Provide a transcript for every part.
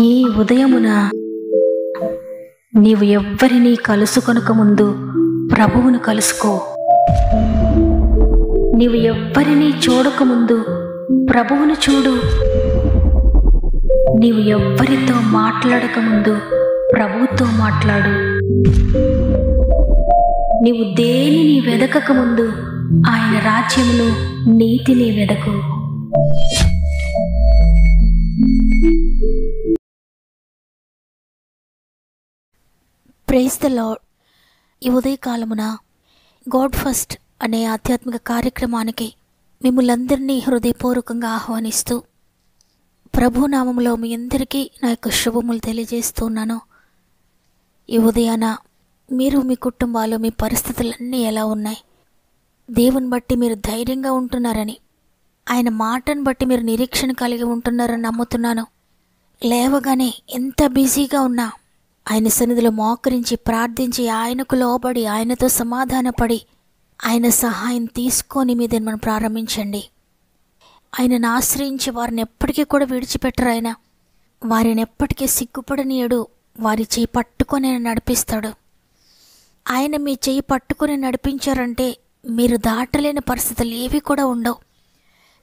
ఈ ఉదయమున నీవు ఎవ్వరినీ కలుసుకొనక ముందు ప్రభువును కలుసుకో. నీవు ఎవ్వరినీ చూడకముందు ప్రభువును చూడు. నీవు ఎవ్వరితో మాట్లాడకముందు ప్రభువుతో మాట్లాడు. నీవు దేనిని వెదకకముందు ఆయన రాజ్యమును నీతిని వెదకు. Praise the lord. ఈ ఉదయకాలమున గాడ్ ఫస్ట్ అనే ఆధ్యాత్మిక కార్యక్రమానికి మిమ్మల్ందరినీ హృదయపూర్వకంగా ఆహ్వానిస్తూ ప్రభునామంలో మీ అందరికీ నా యొక్క శుభములు తెలియజేస్తున్నాను. ఈ ఉదయాన మీరు మీ కుటుంబాలు మీ పరిస్థితులన్నీ ఎలా ఉన్నాయి? దేవుని బట్టి మీరు ధైర్యంగా ఉంటున్నారని, ఆయన మాటను బట్టి మీరు నిరీక్షణ కలిగి ఉంటున్నారని నమ్ముతున్నాను. లేవగానే ఎంత బిజీగా ఉన్నా ఆయన సన్నిధిలో మోకరించి ప్రార్థించి ఆయనకు లోబడి ఆయనతో సమాధానపడి ఆయన సహాయం తీసుకొని మీ దీన్ని ప్రారంభించండి. ఆయనను ఆశ్రయించి వారిని ఎప్పటికీ కూడా విడిచిపెట్టరు. ఆయన వారిని ఎప్పటికీ సిగ్గుపడనీయడు. వారి చేయి పట్టుకొని ఆయన నడిపిస్తాడు. ఆయన మీ చేయి పట్టుకొని నడిపించారంటే మీరు దాటలేని పరిస్థితులు ఏవి కూడా ఉండవు.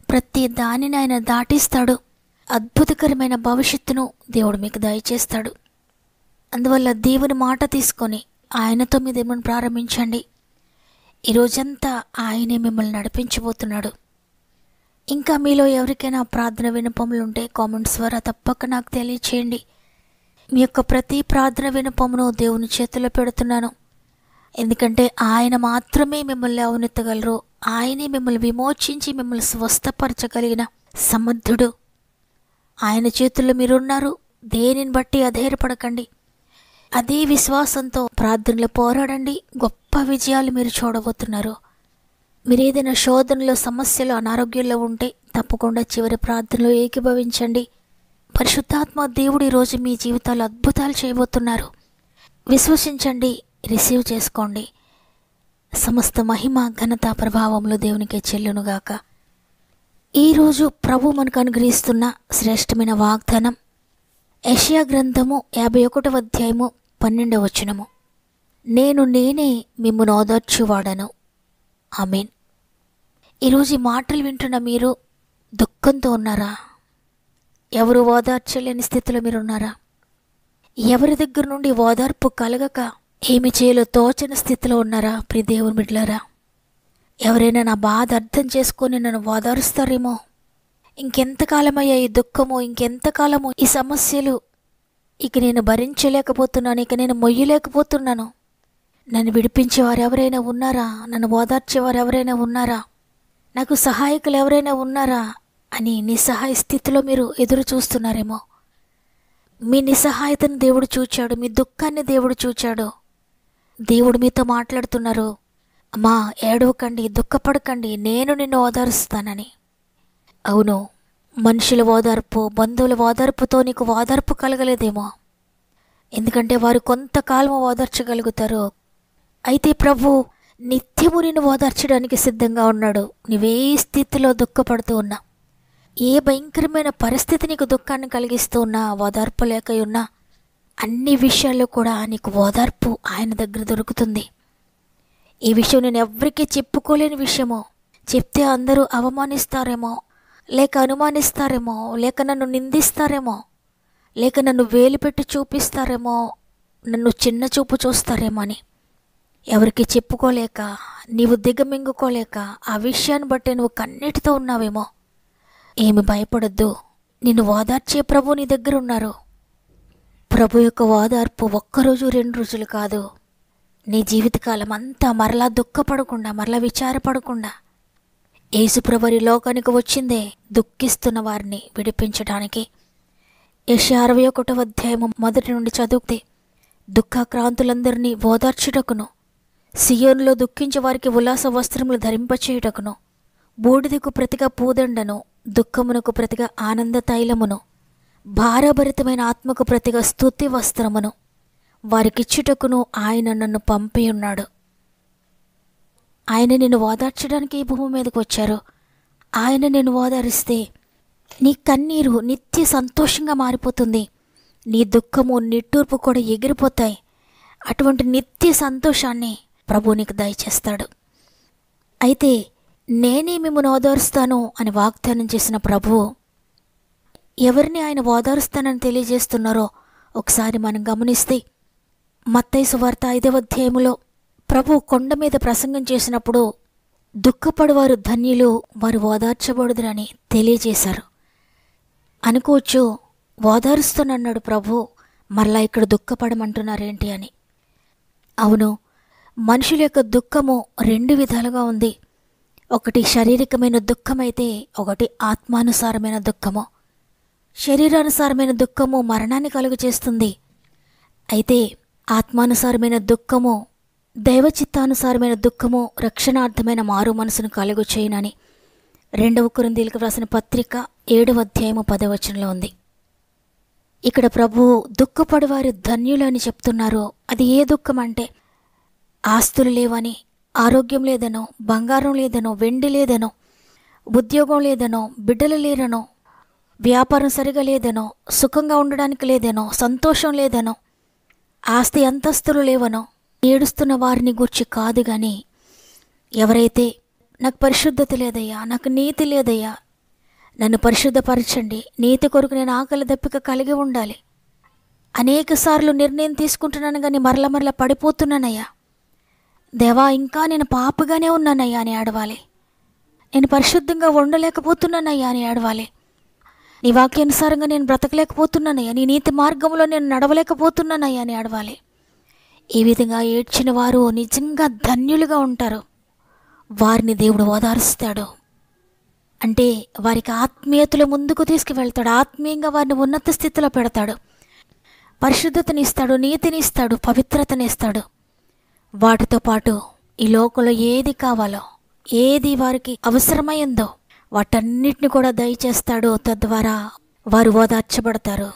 ప్రతి దానిని ఆయన దాటిస్తాడు. అద్భుతకరమైన భవిష్యత్తును దేవుడు మీకు దయచేస్తాడు. అందువల్ల దేవుని మాట తీసుకొని ఆయనతో మీ దేవుని ప్రారంభించండి. ఈరోజంతా ఆయనే మిమ్మల్ని నడిపించబోతున్నాడు. ఇంకా మీలో ఎవరికైనా ప్రార్థన విన్నపములు ఉంటే కామెంట్స్ ద్వారా తప్పక నాకు తెలియచేయండి. మీ యొక్క ప్రతి ప్రార్థన విన్నపమును దేవుని చేతిలో పెడుతున్నాను. ఎందుకంటే ఆయన మాత్రమే మిమ్మల్ని అవనెత్తగలరు. ఆయనే మిమ్మల్ని విమోచించి మిమ్మల్ని స్వస్థపరచగలిగిన సమర్థుడు. ఆయన చేతుల్లో మీరున్నారు. దేనిని బట్టి అధైర్యపడకండి. అదే విశ్వాసంతో ప్రార్థనలో పోరాడండి. గొప్ప విజయాలు మీరు చూడబోతున్నారు. మీరు ఏదైనా శోధనలో, సమస్యలు, అనారోగ్యంలో ఉంటే తప్పకుండా చివరి ప్రార్థనలో ఏకీభవించండి. పరిశుద్ధాత్మ దేవుడు ఈరోజు మీ జీవితాలు అద్భుతాలు చేయబోతున్నారు. విశ్వసించండి, రిసీవ్ చేసుకోండి. సమస్త మహిమ, ఘనత, ప్రభావములు దేవునికే చెల్లునుగాక. ఈరోజు ప్రభు మనకు అనుగ్రహిస్తున్న శ్రేష్టమైన వాగ్దానం యెషయా గ్రంథము 51వ అధ్యాయము 12వ వచనము. నేనే మిమ్మును ఓదార్చువాడను. ఆమేన్. ఈరోజు ఈ మాటలు వింటున్న మీరు దుఃఖంతో ఉన్నారా? ఎవరు ఓదార్చలేని స్థితిలో మీరు ఉన్నారా? ఎవరి దగ్గర నుండి ఓదార్పు కలగక ఏమి చేయాలో తోచని స్థితిలో ఉన్నారా? ప్రియ దేవుని బిడ్డలారా, ఎవరైనా నా బాధ అర్థం చేసుకొని నన్ను ఓదారుస్తారేమో. ఇంకెంతకాలమయ్యా ఈ దుఃఖము, ఇంకెంతకాలము ఈ సమస్యలు, ఇక నేను భరించలేకపోతున్నాను, ఇక నేను మొయ్యలేకపోతున్నాను. నన్ను విడిపించేవారు ఎవరైనా ఉన్నారా? నన్ను ఓదార్చేవారు ఎవరైనా ఉన్నారా? నాకు సహాయకులు ఎవరైనా ఉన్నారా అని నిస్సహాయ స్థితిలో మీరు ఎదురు చూస్తున్నారేమో. మీ నిస్సహాయతను దేవుడు చూచాడు. మీ దుఃఖాన్ని దేవుడు చూచాడు. దేవుడు మీతో మాట్లాడుతున్నారు. అమ్మా, ఏడవకండి, దుఃఖపడకండి, నేను నిన్ను ఓదారుస్తానని. అవును, మనుషుల ఓదార్పు, బంధువుల ఓదార్పుతో నీకు ఓదార్పు కలగలేదేమో. ఎందుకంటే వారు కొంతకాలం ఓదార్చగలుగుతారు. అయితే ప్రభు నిత్యము నిన్ను ఓదార్చడానికి సిద్ధంగా ఉన్నాడు. నువ్వే స్థితిలో దుఃఖపడుతూ ఉన్నా, ఏ భయంకరమైన పరిస్థితి నీకు దుఃఖాన్ని కలిగిస్తూ ఉన్నా, ఓదార్పు లేక ఉన్నా, అన్ని విషయాల్లో కూడా నీకు ఓదార్పు ఆయన దగ్గర దొరుకుతుంది. ఈ విషయం నేను ఎవరికీ చెప్పుకోలేని విషయమో. చెప్తే అందరూ అవమానిస్తారేమో, లేక అనుమానిస్తారేమో, లేక నన్ను నిందిస్తారేమో, లేక నన్ను వేలు పెట్టి చూపిస్తారేమో, నన్ను చిన్న చూపు చూస్తారేమో అని ఎవరికి చెప్పుకోలేక, నీవు దిగమింగుకోలేక, ఆ విషయాన్ని బట్టి నువ్వు కన్నీటితో ఉన్నావేమో. ఏమి భయపడొద్దు, నిన్ను ఓదార్చే ప్రభు నీ దగ్గర ఉన్నారు. ప్రభు యొక్క ఓదార్పు ఒక్కరోజు 2 రోజులు కాదు. నీ జీవితకాలం అంతా మరలా దుఃఖపడకుండా, మరలా విచారపడకుండా యేసుప్రభు ఈ లోకానికి వచ్చిందే దుఃఖిస్తున్న వారిని విడిపించడానికి. యెషయా 61వ అధ్యాయము 1 నుండి చదివితే, దుఃఖాక్రాంతులందరినీ ఓదార్చుటకును, సియోనులో దుఃఖించే వారికి ఉల్లాస వస్త్రములు ధరింపచేయుటకును, బూడిదకు ప్రతిగా పూదండను, దుఃఖమునకు ప్రతిగా ఆనంద తైలమును, భారభరితమైన ఆత్మకు ప్రతిగా స్తుతి వస్త్రమును వారికిచ్చుటకును ఆయన నన్ను పంపి ఉన్నాడు. ఆయన నిన్ను ఓదార్చడానికి ఈ భూమి మీదకి వచ్చారు. ఆయన నిన్ను ఓదారిస్తే నీ కన్నీరు నిత్య సంతోషంగా మారిపోతుంది. నీ దుఃఖము నిట్టూర్పు కూడా ఎగిరిపోతాయి. అటువంటి నిత్య సంతోషాన్ని ప్రభు నీకు దయచేస్తాడు. అయితే నేనే మిమ్మల్ని ఓదారుస్తాను అని వాగ్దానం చేసిన ప్రభువు ఎవరిని ఆయన ఓదారుస్తానని తెలియజేస్తున్నారో ఒకసారి మనం గమనిస్తే మత్తయి సువార్త 5వ అధ్యాయములో ప్రభు కొండ మీద ప్రసంగం చేసినప్పుడు దుఃఖపడువారు ధన్యులు, వారు ఓదార్చబడుదురని తెలియజేశారు. అనుకోవచ్చు, ఓదారుస్తానన్నాడు ప్రభు, మరలా ఇక్కడ దుఃఖపడమంటున్నారేంటి అని. అవును, మనుషుల యొక్క దుఃఖము 2 విధాలుగా ఉంది. ఒకటి శారీరకమైన దుఃఖమైతే, ఒకటి ఆత్మానుసారమైన దుఃఖము. శరీరానుసారమైన దుఃఖము మరణాన్ని కలుగు చేస్తుంది. అయితే ఆత్మానుసారమైన దుఃఖము, దైవచిత్తానుసారమైన దుఃఖము రక్షణార్థమైన మారు మనసును కలుగు చేయనని 2 కొరింథీయులకు వ్రాసిన పత్రిక 7వ అధ్యాయము 10వ వచనంలో ఉంది. ఇక్కడ ప్రభు దుఃఖపడివారి ధన్యులు అని చెప్తున్నారు. అది ఏ దుఃఖం అంటే, ఆస్తులు లేవని, ఆరోగ్యం లేదనో, బంగారం లేదనో, వెండి లేదనో, ఉద్యోగం లేదనో, బిడ్డలు లేరనో, వ్యాపారం సరిగా లేదనో, సుఖంగా ఉండడానికి లేదనో, సంతోషం లేదనో, ఆస్తి అంతస్తులు లేవనో ఏడుస్తున్న వారిని గూర్చి కాదు. కానీ ఎవరైతే నాకు పరిశుద్ధత లేదయ్యా, నాకు నీతి లేదయ్యా, నన్ను పరిశుద్ధపరచండి, నీతి కొరకు నేను ఆకలి దప్పిక కలిగి ఉండాలి, అనేక సార్లు నిర్ణయం తీసుకుంటున్నాను కానీ మరల పడిపోతున్నానయ్యా, దేవా ఇంకా నేను పాపగానే ఉన్నానయ్యా అని ఆడవాలి, నేను పరిశుద్ధంగా ఉండలేకపోతున్నానయ్యా అని ఆడవాలి, నీ వాక్యానుసారంగా నేను బ్రతకలేకపోతున్నానయ్యా, నీ నీతి మార్గంలో నేను నడవలేకపోతున్నానయ్యా అని ఆడవాలి. ఈ విధంగా ఏడ్చిన వారు నిజంగా ధన్యులుగా ఉంటారు. వారిని దేవుడు ఓదారుస్తాడు. అంటే వారికి ఆత్మీయతలో ముందుకు తీసుకువెళ్తాడు, ఆత్మీయంగా వారిని ఉన్నత స్థితిలో పెడతాడు, పరిశుద్ధతనిస్తాడు, నీతినిస్తాడు, పవిత్రతనిస్తాడు. వాటితో పాటు ఈ లోకంలో ఏది కావాలో, ఏది వారికి అవసరమైందో వాటన్నిటిని కూడా దయచేస్తాడు. తద్వారా వారు ఓదార్చబడతారు.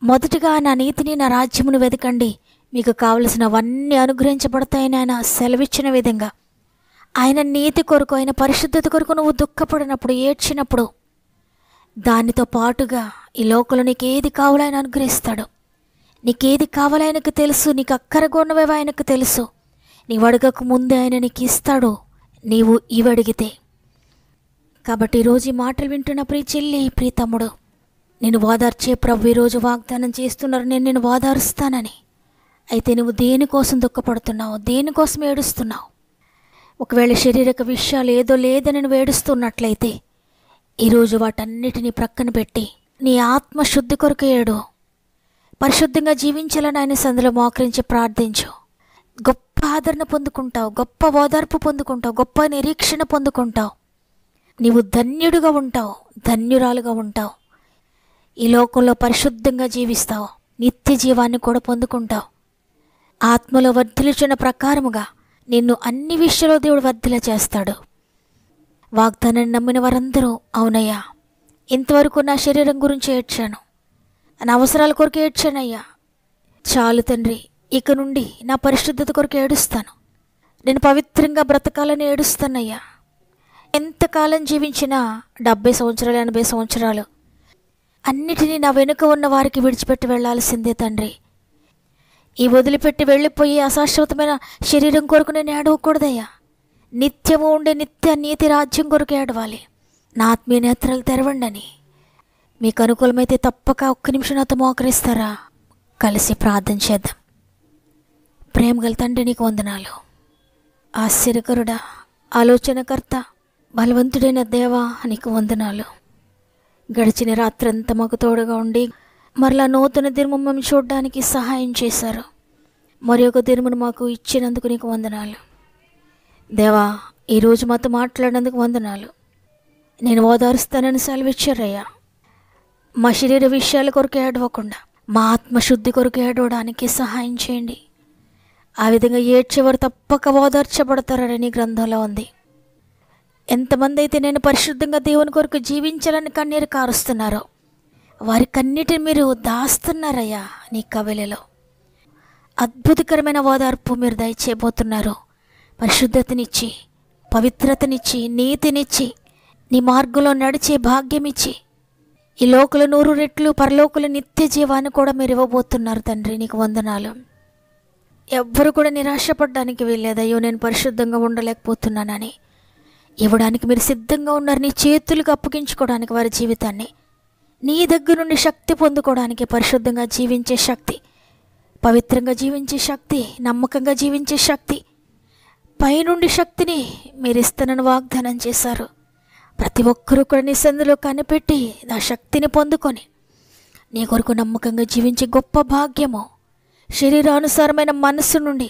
మొదటిగా నా నీతిని, నా రాజ్యమును వెతకండి, మీకు కావలసినవన్నీ అనుగ్రహించబడతాయని ఆయన సెలవిచ్చిన విధంగా ఆయన నీతి కొరకు, ఆయన పరిశుద్ధత కొరకు నువ్వు దుఃఖపడినప్పుడు, ఏడ్చినప్పుడు దానితో పాటుగా ఈ లోకంలో నీకు ఏది కావాలో ఆయన అనుగ్రహిస్తాడు. నీకేది కావాలో ఆయనకు తెలుసు, నీకు అక్కరగొన్నవేవో ఆయనకు తెలుసు. నీవు అడగక ముందే ఆయన నీకు ఇస్తాడు, నీవు ఇవడిగితే. కాబట్టి ఈరోజు ఈ మాటలు వింటున్న ప్రియ చెల్లి, ప్రియ తమ్ముడు, నేను ఓదార్చే ప్రభు ఈరోజు వాగ్దానం చేస్తున్నారు, నేను నిన్ను ఓదారుస్తానని. అయితే నువ్వు దేనికోసం దుఃఖపడుతున్నావు, దేనికోసం ఏడుస్తున్నావు? ఒకవేళ శారీరక విషయాలు ఏదో లేదని నువ్వు ఏడుస్తున్నట్లయితే ఈరోజు వాటన్నిటినీ ప్రక్కన పెట్టి నీ ఆత్మశుద్ధి కొరకు ఏడు. పరిశుద్ధంగా జీవించాలని ఆయన సందులో మోకరించి ప్రార్థించు. గొప్ప ఆదరణ పొందుకుంటావు, గొప్ప ఓదార్పు పొందుకుంటావు, గొప్ప నిరీక్షణ పొందుకుంటావు. నీవు ధన్యుడుగా ఉంటావు, ధన్యురాలుగా ఉంటావు. ఈ లోకంలో పరిశుద్ధంగా జీవిస్తావు, నిత్య జీవాన్ని కూడా పొందుకుంటావు. ఆత్మలో వర్ధిల్చున్న ప్రకారముగా నిన్ను అన్ని విషయాల్లో దేవుడు వర్ధిల చేస్తాడు. వాగ్దానాన్ని నమ్మిన వారందరూ, అవునయ్యా, ఇంతవరకు నా శరీరం గురించి ఏడ్చాను, నా అవసరాల కొరకు ఏడ్చానయ్యా, చాలు తండ్రి, ఇక నుండి నా పరిశుద్ధత కొరకు ఏడుస్తాను, నేను పవిత్రంగా బ్రతకాలని ఏడుస్తానయ్యా. ఎంతకాలం జీవించినా 70 సంవత్సరాలు, 80 సంవత్సరాలు అన్నిటినీ నా వెనుక ఉన్న వారికి విడిచిపెట్టి వెళ్లాల్సిందే తండ్రి. ఈ వదిలిపెట్టి వెళ్ళిపోయి అశాశ్వతమైన శరీరం కొరకు నేను ఏడవకూడదయ్యా. నిత్యము ఉండే నిత్య నీతి రాజ్యం కొరకు ఏడవాలి. నా ఆత్మీయ నేత్రాలు తెరవండి అని మీకు అనుకూలమైతే తప్పక 1 నిమిషం నాతో మోకరిస్తారా? కలిసి ప్రార్థన చేద్దాం. ప్రేమగల తండ్రి, నీకు వందనాలు. ఆశ్చర్యకరుడా, ఆలోచనకర్త, బలవంతుడైన దేవా, నీకు వందనాలు. గడిచిన రాత్రంతా మాకు తోడుగా ఉండి మరలా నూతన దినము మేము చూడడానికి సహాయం చేశారు. మరి ఒక దినమును మాకు ఇచ్చినందుకు నీకు వందనాలు దేవా. ఈరోజు మాతో మాట్లాడినందుకు వందనాలు. నేను ఓదారుస్తానని సెలవిచ్చారయ్యా. మా శరీర విషయాల కొరకు ఏడవకుండా మా ఆత్మశుద్ధి కొరకు ఏడవడానికి సహాయం చేయండి. ఆ విధంగా ఏడ్చేవారు తప్పక ఓదార్చబడతారని నీ గ్రంథంలో ఉంది. ఎంతమంది అయితే నేను పరిశుద్ధంగా దేవుని కొరకు జీవించాలని కన్నీరు కారుస్తున్నారో వారి కన్నీటిని మీరు దాస్తున్నారయ్యా. నీ కవెలలో అద్భుతకరమైన ఓదార్పు మీరు దయచేయబోతున్నారు. పరిశుద్ధతనిచ్చి, పవిత్రతనిచ్చి, నీతినిచ్చి, నీ మార్గంలో నడిచే భాగ్యమిచ్చి ఈ లోకల 100 రెట్లు పరలోకుల నిత్య జీవాన్ని కూడా మీరు ఇవ్వబోతున్నారు తండ్రి. నీకు వందనాలు. ఎవ్వరు కూడా నిరాశపడడానికి వీల్లేదు. అయ్యో నేను పరిశుద్ధంగా ఉండలేకపోతున్నానని. ఇవ్వడానికి మీరు సిద్ధంగా ఉన్నారు. నీ చేతులకు అప్పగించుకోవడానికి వారి జీవితాన్ని, నీ దగ్గర నుండి శక్తి పొందుకోవడానికి, పరిశుద్ధంగా జీవించే శక్తి, పవిత్రంగా జీవించే శక్తి, నమ్మకంగా జీవించే శక్తి, పైనుండి శక్తిని మీరు ఇస్తానని వాగ్దానం చేశారు. ప్రతి ఒక్కరూ కూడా నీ సందులో కనిపెట్టి ఆ శక్తిని పొందుకొని నీ కొరకు నమ్మకంగా జీవించే గొప్ప భాగ్యము శరీరానుసారమైన మనస్సు నుండి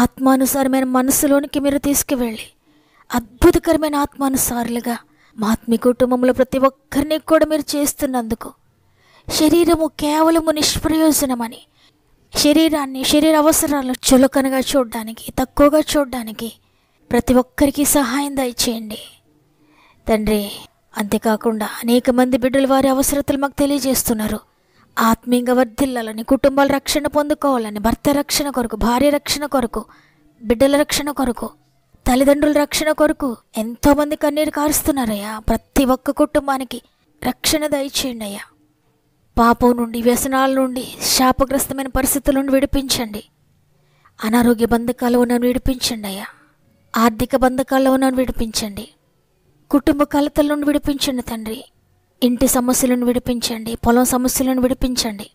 ఆత్మానుసారమైన మనస్సులోనికి మీరు తీసుకువెళ్ళి అద్భుతకరమైన ఆత్మానుసారులుగా మా ఆత్మీయ కుటుంబంలో ప్రతి ఒక్కరిని కూడా మీరు చేస్తున్నందుకు, శరీరము కేవలము నిష్ప్రయోజనమని, శరీరాన్ని, శరీర అవసరాలను చులకనగా చూడడానికి, తక్కువగా చూడడానికి ప్రతి ఒక్కరికి సహాయం దయచేయండి తండ్రి. అంతేకాకుండా అనేక మంది బిడ్డలు వారి అవసరతలు మాకు తెలియజేస్తున్నారు. ఆత్మీయంగా వర్ధిల్లాలని, కుటుంబాల రక్షణ పొందుకోవాలని, భర్త రక్షణ కొరకు, భార్య రక్షణ కొరకు, బిడ్డల రక్షణ కొరకు, తల్లిదండ్రుల రక్షణ కొరకు ఎంతోమంది కన్నీరు కారుస్తున్నారయ్యా. ప్రతి ఒక్క కుటుంబానికి రక్షణ దయచేయండి అయ్యా. పాపం నుండి, వ్యసనాల నుండి, శాపగ్రస్తమైన పరిస్థితుల నుండి విడిపించండి. అనారోగ్య బంధకాల్లో ఉన్న విడిపించండి అయ్యా. ఆర్థిక బంధకాల్లో ఉన్న విడిపించండి. కుటుంబ కలతల నుండి విడిపించండి తండ్రి. ఇంటి సమస్యలను విడిపించండి. పొలం సమస్యలను విడిపించండి.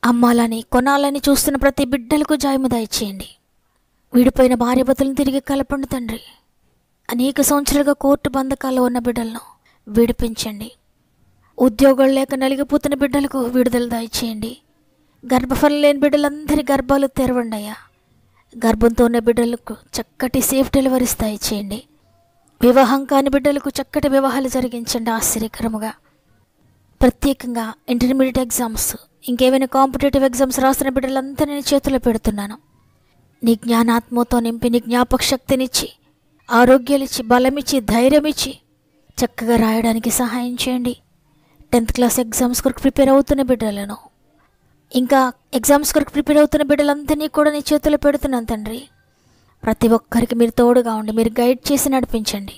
అమ్మాలని, కొనాలని చూస్తున్న ప్రతి బిడ్డలకు జయము దయచేయండి. విడిపోయిన భార్యాభర్తలను తిరిగి కలపండి తండ్రి. అనేక సంవత్సరాలుగా కోర్టు బంధకాల్లో ఉన్న బిడ్డలను విడిపించండి. ఉద్యోగాలు లేక నలిగిపోతున్న బిడ్డలకు విడుదల దయచేయండి. గర్భఫలం లేని బిడ్డలందరి గర్భాలు తెరవండి అయ్యా. గర్భంతో ఉన్న బిడ్డలకు చక్కటి సేఫ్ డెలివరీస్ దయచేయండి. వివాహం కాని బిడ్డలకు చక్కటి వివాహాలు జరిగించండి ఆశ్చర్యకరముగా. ప్రత్యేకంగా ఇంటర్మీడియట్ ఎగ్జామ్స్, ఇంకేమైనా కాంపిటేటివ్ ఎగ్జామ్స్ రాసిన బిడ్డలందరినీ నేను చేతిలో పెడుతున్నాను. నీ జ్ఞానాత్మతో నింపి, నీ జ్ఞాపక శక్తినిచ్చి, ఆరోగ్యాలిచ్చి, బలమిచ్చి, ధైర్యమిచ్చి చక్కగా రాయడానికి సహాయం చేయండి. 10th క్లాస్ ఎగ్జామ్స్ కొరకు ప్రిపేర్ అవుతున్న బిడ్డలను, ఇంకా ఎగ్జామ్స్ కొరకు ప్రిపేర్ అవుతున్న బిడ్డలందరినీ కూడా నీ చేతిలో పెడుతున్నాను తండ్రి. ప్రతి ఒక్కరికి మీరు తోడుగా ఉండి, మీరు గైడ్ చేసి నడిపించండి.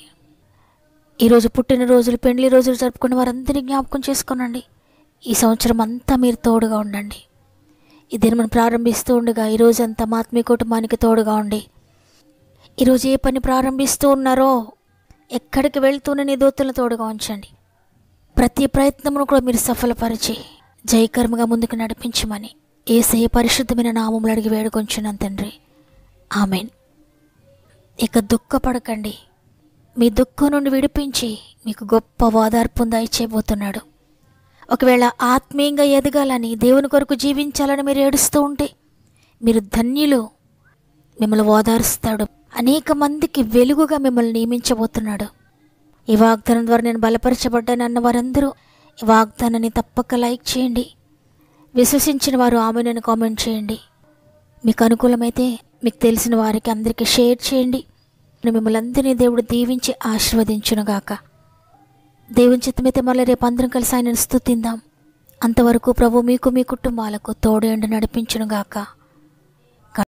ఈరోజు పుట్టినరోజులు, పెండ్లి రోజులు జరుపుకున్న వారందరినీ జ్ఞాపకం చేసుకోనండి. ఈ సంవత్సరం అంతా మీరు తోడుగా ఉండండి. ఈ దినం ప్రారంభిస్తూ ఉండగా ఈరోజంతా మా ఆత్మీయ కుటుంబానికి తోడుగా ఉండి, ఈరోజు ఏ పని ప్రారంభిస్తూ ఉన్నారో ఎక్కడికి వెళ్తూనే నీ దూతలను తోడుగా ఉంచండి. ప్రతి ప్రయత్నమును కూడా మీరు సఫలపరిచి జయకర్మగా ముందుకు నడిపించమని యేసయ్య పరిశుద్ధమైన నామములో అడిగి వేడుకొంచున్నాను తండ్రి. ఆమెన్. ఇక దుఃఖపడకండి. మీ దుఃఖం నుండి విడిపించి మీకు గొప్ప ఓదార్పును దయచేయబోతున్నాడు. ఒకవేళ ఆత్మీయంగా ఎదగాలని, దేవుని కొరకు జీవించాలని మీరు ఏడుస్తూ ఉంటే మీరు ధన్యులు. మిమ్మల్ని ఓదారుస్తాడు. అనేక మందికి వెలుగుగా మిమ్మల్ని నియమించబోతున్నాడు. ఈ వాగ్దానం ద్వారా నేను బలపరచబడ్డాను అన్న వారందరూ ఈ వాగ్దానాన్ని తప్పక లైక్ చేయండి. విశ్వసించిన వారు ఆమెను కామెంట్ చేయండి. మీకు అనుకూలమైతే మీకు తెలిసిన వారికి అందరికీ షేర్ చేయండి. మిమ్మల్ని అందరినీ దేవుడు దీవించి ఆశీర్వదించునుగాక. దేవుని చిత్తమైతే మళ్ళీ రేపు అందరం కలిసి ఆయనను స్తుతిందాం. అంతవరకు ప్రభు మీకు, మీ కుటుంబాలకు తోడేండి నడిపించునుగాక.